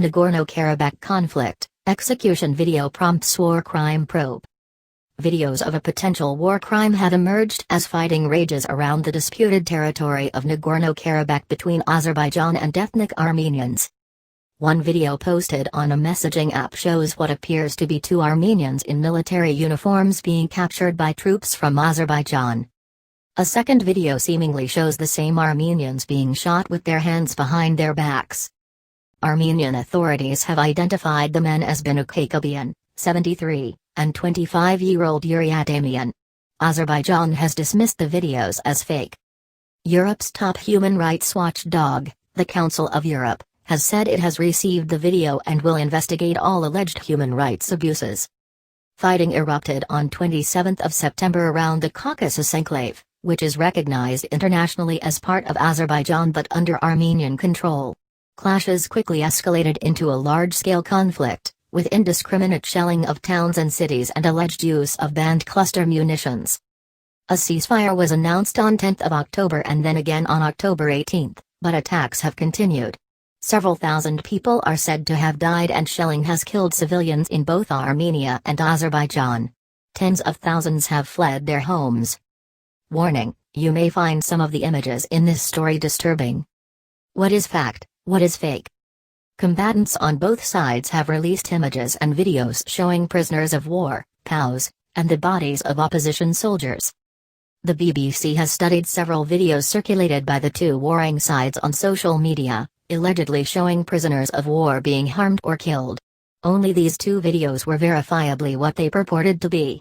Nagorno-Karabakh conflict, execution video prompts war crime probe. Videos of a potential war crime have emerged as fighting rages around the disputed territory of Nagorno-Karabakh between Azerbaijan and ethnic Armenians. One video posted on a messaging app shows what appears to be two Armenians in military uniforms being captured by troops from Azerbaijan. A second video seemingly shows the same Armenians being shot with their hands behind their backs. Armenian authorities have identified the men as Binuk Hakobian, 73, and 25-year-old Yuri Adamian. Azerbaijan has dismissed the videos as fake. Europe's top human rights watchdog, the Council of Europe, has said it has received the video and will investigate all alleged human rights abuses. Fighting erupted on 27 September around the Caucasus enclave, which is recognized internationally as part of Azerbaijan but under Armenian control. Clashes quickly escalated into a large-scale conflict, with indiscriminate shelling of towns and cities and alleged use of banned cluster munitions. A ceasefire was announced on 10 October and then again on October 18, but attacks have continued. Several thousand people are said to have died and shelling has killed civilians in both Armenia and Azerbaijan. Tens of thousands have fled their homes. Warning, you may find some of the images in this story disturbing. What is fact? What is fake? Combatants on both sides have released images and videos showing prisoners of war, POWs, and the bodies of opposition soldiers. The BBC has studied several videos circulated by the two warring sides on social media, allegedly showing prisoners of war being harmed or killed. Only these two videos were verifiably what they purported to be.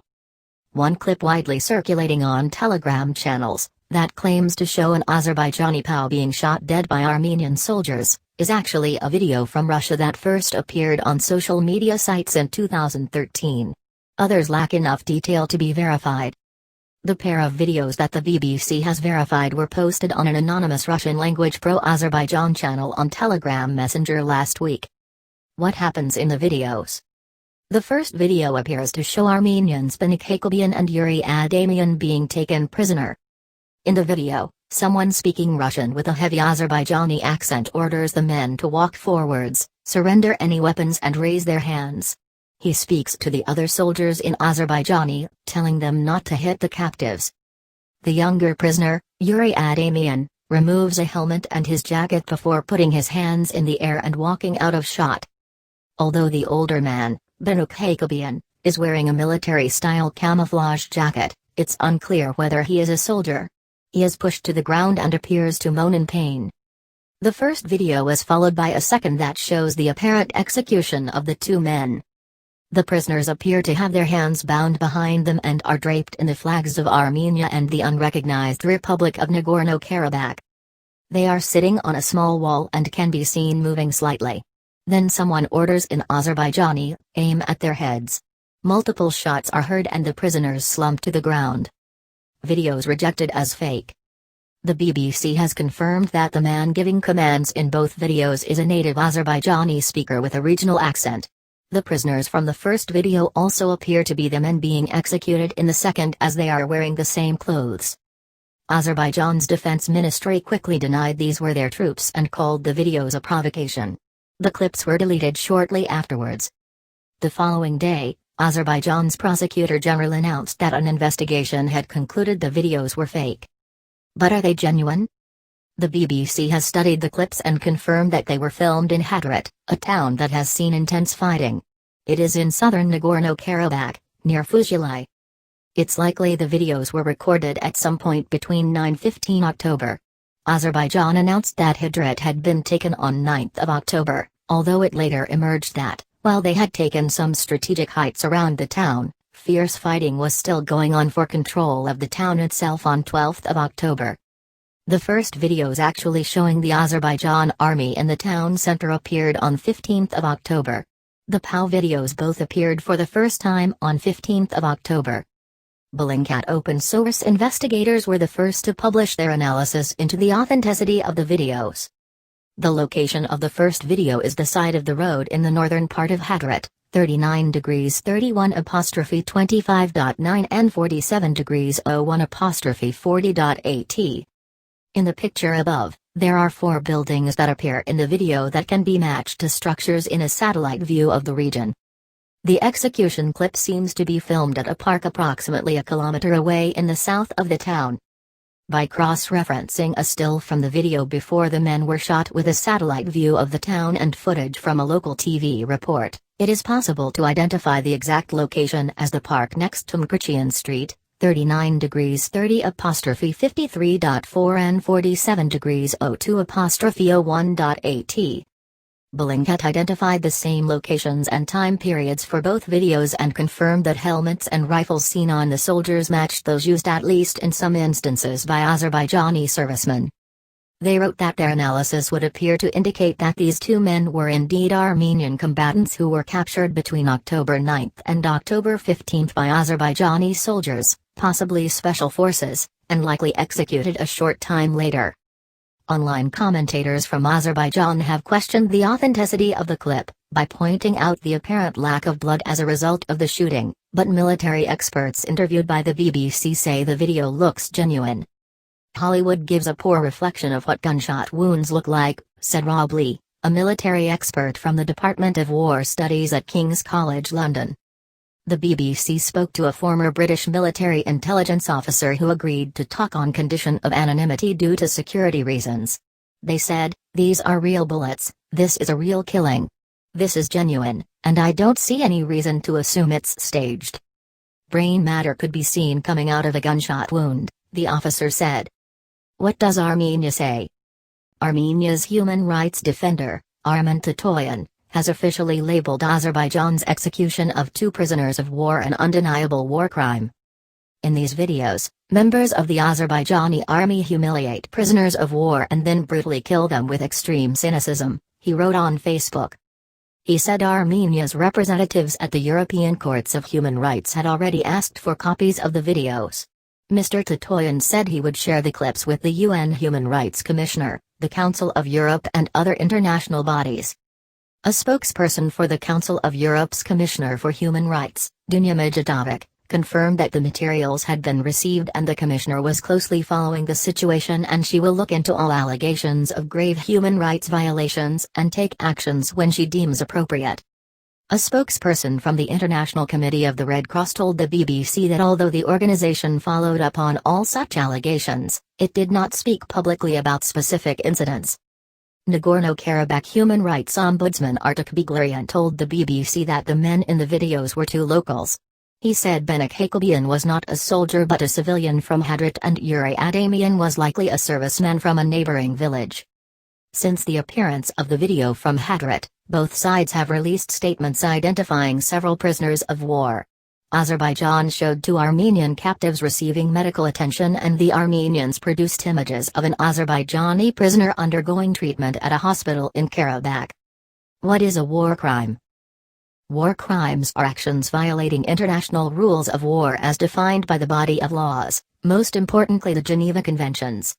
One clip widely circulating on Telegram channels, that claims to show an Azerbaijani POW being shot dead by Armenian soldiers, is actually a video from Russia that first appeared on social media sites in 2013. Others lack enough detail to be verified. The pair of videos that the BBC has verified were posted on an anonymous Russian-language pro-Azerbaijan channel on Telegram Messenger last week. What happens in the videos? The first video appears to show Armenians Binuk Hakobian and Yuri Adamian being taken prisoner. In the video, someone speaking Russian with a heavy Azerbaijani accent orders the men to walk forwards, surrender any weapons and raise their hands. He speaks to the other soldiers in Azerbaijani, telling them not to hit the captives. The younger prisoner, Yuri Adamian, removes a helmet and his jacket before putting his hands in the air and walking out of shot. Although the older man, Binuk Hakobian, is wearing a military-style camouflage jacket, it's unclear whether he is a soldier. He is pushed to the ground and appears to moan in pain. The first video is followed by a second that shows the apparent execution of the two men. The prisoners appear to have their hands bound behind them and are draped in the flags of Armenia and the unrecognized Republic of Nagorno-Karabakh. They are sitting on a small wall and can be seen moving slightly. Then someone orders in Azerbaijani, aim at their heads. Multiple shots are heard and the prisoners slump to the ground. Videos rejected as fake. The BBC has confirmed that the man giving commands in both videos is a native Azerbaijani speaker with a regional accent. The prisoners from the first video also appear to be the men being executed in the second as they are wearing the same clothes. Azerbaijan's defense ministry quickly denied these were their troops and called the videos a provocation. The clips were deleted shortly afterwards. The following day, Azerbaijan's prosecutor general announced that an investigation had concluded the videos were fake. But are they genuine? The BBC has studied the clips and confirmed that they were filmed in Hadrat, a town that has seen intense fighting. It is in southern Nagorno-Karabakh, near Fuzhali. It's likely the videos were recorded at some point between 9-15 October. Azerbaijan announced that Hadrat had been taken on 9 October, although it later emerged that, while they had taken some strategic heights around the town, fierce fighting was still going on for control of the town itself on 12 October. The first videos actually showing the Azerbaijan army in the town center appeared on 15 October. The POW videos both appeared for the first time on 15 October. Bellingcat open source investigators were the first to publish their analysis into the authenticity of the videos. The location of the first video is the side of the road in the northern part of Hadrat, 39°31'25.9 and 47°01'40.8. In the picture above, There are 4 buildings that appear in the video that can be matched to structures in a satellite view of the region. The execution clip seems to be filmed at a park approximately a kilometer away in the south of the town. By cross-referencing a still from the video before the men were shot with a satellite view of the town and footage from a local TV report, it is possible to identify the exact location as the park next to Mkrichian Street, 39°30'53.4 and 47°02'01.at. Bellingcat identified the same locations and time periods for both videos and confirmed that helmets and rifles seen on the soldiers matched those used at least in some instances by Azerbaijani servicemen. They wrote that their analysis would appear to indicate that these 2 men were indeed Armenian combatants who were captured between October 9 and October 15 by Azerbaijani soldiers, possibly special forces, and likely executed a short time later. Online commentators from Azerbaijan have questioned the authenticity of the clip, by pointing out the apparent lack of blood as a result of the shooting, but military experts interviewed by the BBC say the video looks genuine. Hollywood gives a poor reflection of what gunshot wounds look like, said Rob Lee, a military expert from the Department of War Studies at King's College London. The BBC spoke to a former British military intelligence officer who agreed to talk on condition of anonymity due to security reasons. They said, "These are real bullets, this is a real killing. This is genuine, and I don't see any reason to assume it's staged. Brain matter could be seen coming out of a gunshot wound," the officer said. What does Armenia say? Armenia's human rights defender, Armen Tatoyan, has officially labeled Azerbaijan's execution of 2 prisoners of war an undeniable war crime. In these videos, members of the Azerbaijani army humiliate prisoners of war and then brutally kill them with extreme cynicism, he wrote on Facebook. He said Armenia's representatives at the European Courts of Human Rights had already asked for copies of the videos. Mr. Tatoyan said he would share the clips with the UN Human Rights Commissioner, the Council of Europe and other international bodies. A spokesperson for the Council of Europe's Commissioner for Human Rights, Dunja Mijatovic, confirmed that the materials had been received and the Commissioner was closely following the situation and she will look into all allegations of grave human rights violations and take actions when she deems appropriate. A spokesperson from the International Committee of the Red Cross told the BBC that although the organization followed up on all such allegations, it did not speak publicly about specific incidents. Nagorno-Karabakh human rights ombudsman Artak Beglarian told the BBC that the men in the videos were 2 locals. He said Benik Hakalbian was not a soldier but a civilian from Hadrat and Yuri Adamian was likely a serviceman from a neighboring village. Since the appearance of the video from Hadrat, both sides have released statements identifying several prisoners of war. Azerbaijan showed 2 Armenian captives receiving medical attention and the Armenians produced images of an Azerbaijani prisoner undergoing treatment at a hospital in Karabakh. What is a war crime? War crimes are actions violating international rules of war as defined by the body of laws, most importantly the Geneva Conventions.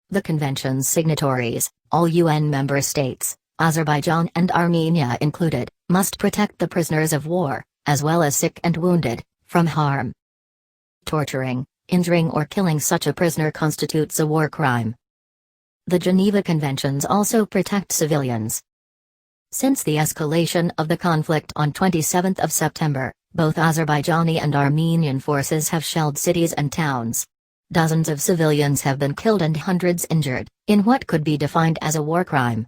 The Convention's signatories, all UN member states, Azerbaijan and Armenia included, must protect the prisoners of war, as well as sick and wounded, from harm. Torturing, injuring or killing such a prisoner constitutes a war crime. The Geneva Conventions also protect civilians. Since the escalation of the conflict on 27 September, both Azerbaijani and Armenian forces have shelled cities and towns. Dozens of civilians have been killed and hundreds injured, in what could be defined as a war crime.